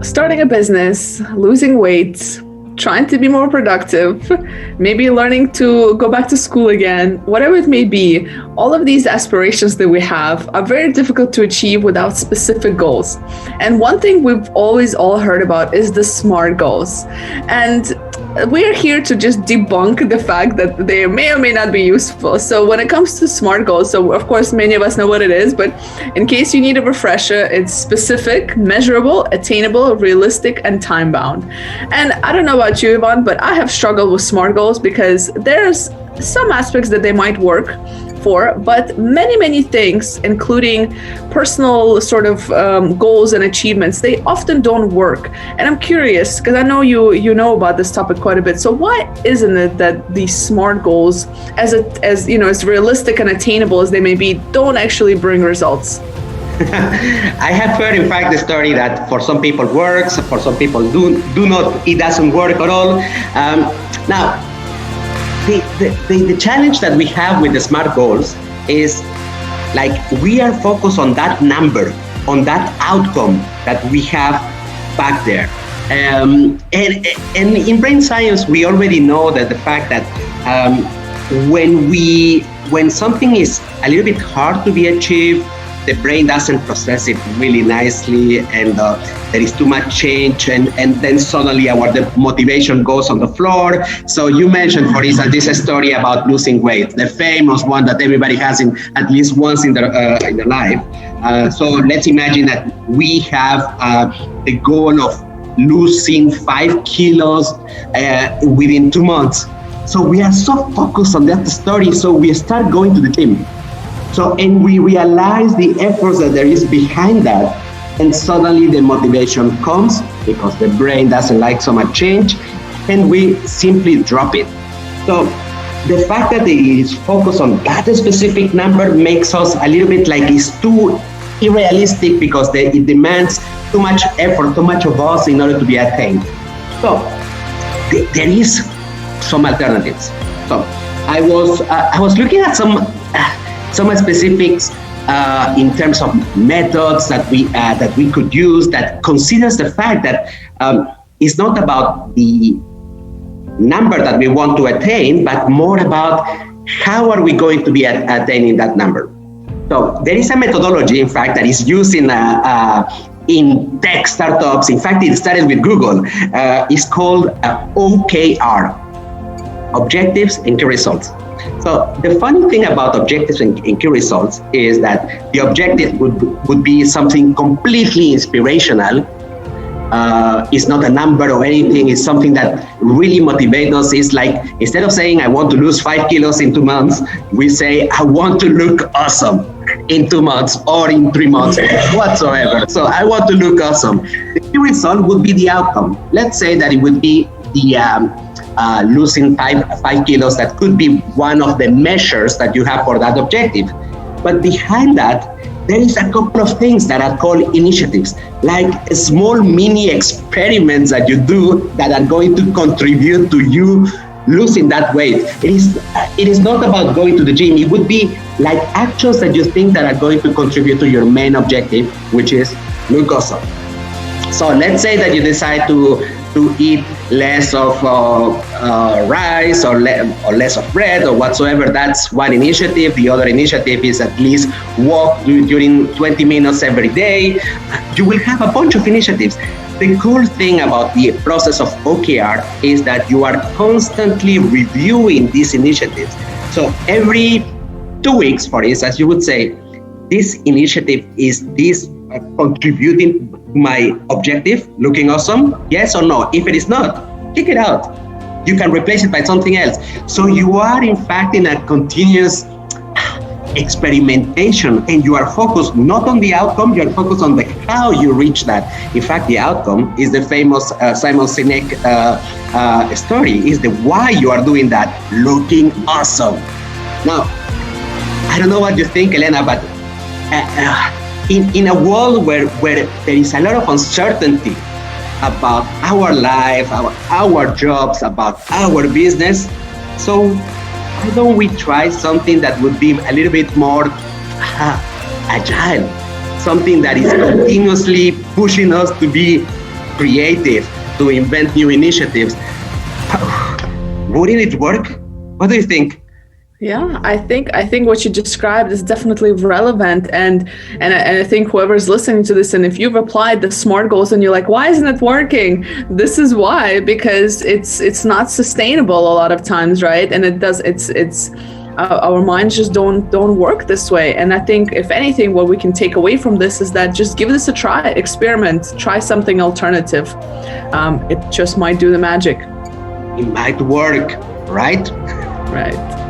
starting a business, losing weight, trying to be more productive, maybe learning to go back to school again, whatever it may be, all of these aspirations that we have are very difficult to achieve without specific goals. And one thing we've always all heard about is the SMART goals. And we're here to just debunk the fact that they may or may not be useful. So when it comes to SMART goals, so of course, many of us know what it is, but in case you need a refresher, it's specific, measurable, attainable, realistic, and time-bound. And I don't know about you, Yvonne, but I have struggled with SMART goals because there's some aspects that they might work for, but many things, including personal sort of goals and achievements, they often don't work. And I'm curious, because I know you know about this topic quite a bit. So why isn't it that these SMART goals, as realistic and attainable as they may be, don't actually bring results? I have heard, in fact, the story that for some people works, for some people do not. It doesn't work at all. Now, the challenge that we have with the SMART goals is like we are focused on that number, on that outcome that we have back there. And in brain science, we already know that the fact that when something is a little bit hard to be achieved, the brain doesn't process it really nicely, and there is too much change, and then suddenly the motivation goes on the floor. So you mentioned, for instance, this story about losing weight, the famous one that everybody has at least once in their life. So let's imagine that we have the goal of losing 5 kilos within 2 months. So we are so focused on that story, so we start going to the gym. And we realize the efforts that there is behind that, and suddenly the motivation comes because the brain doesn't like so much change, and we simply drop it. So the fact that it is focused on that specific number makes us a little bit like it's too unrealistic because it demands too much effort, too much of us in order to be attained. So there is some alternatives. So I was looking at some specifics in terms of methods that we could use that considers the fact that it's not about the number that we want to attain, but more about how are we going to be attaining that number. So there is a methodology, in fact, that is used in tech startups. In fact, it started with Google. It's called OKR, Objectives and Key Results. So the funny thing about objectives and key results is that the objective would be something completely inspirational. It's not a number or anything. It's something that really motivates us. It's like, instead of saying, I want to lose 5 kilos in 2 months, we say, I want to look awesome in 2 months or in 3 months whatsoever. So I want to look awesome. The key result would be the outcome. Let's say that it would be the losing 5 kilos. That could be one of the measures that you have for that objective. But behind that, there is a couple of things that are called initiatives, like small mini experiments that you do that are going to contribute to you losing that weight. It is not about going to the gym. It would be like actions that you think that are going to contribute to your main objective, which is look awesome. So let's say that you decide to eat less of rice or less of bread or whatsoever. That's one initiative. The other initiative is at least walk during 20 minutes every day. You will have a bunch of initiatives. The cool thing about the process of OKR is that you are constantly reviewing these initiatives. So every 2 weeks, for instance, you would say, this initiative, is this contributing my objective, looking awesome? Yes or no? If it is not, kick it out. You can replace it by something else. So you are, in fact, in a continuous experimentation, and you are focused not on the outcome, you are focused on the how you reach that. In fact, the outcome is the famous Simon Sinek story, is the why you are doing that, looking awesome. Now, I don't know what you think, Elena, but in a world where there is a lot of uncertainty about our life, our jobs, about our business, so why don't we try something that would be a little bit more agile, something that is continuously pushing us to be creative, to invent new initiatives. Wouldn't it work? What do you think? Yeah, I think what you described is definitely relevant, and I think whoever's listening to this, and if you've applied the SMART goals and you're like, why isn't it working? This is why, because it's not sustainable a lot of times, right? And it's our minds just don't work this way. And I think if anything, what we can take away from this is that just give this a try, experiment, try something alternative. It just might do the magic. It might work, right? Right.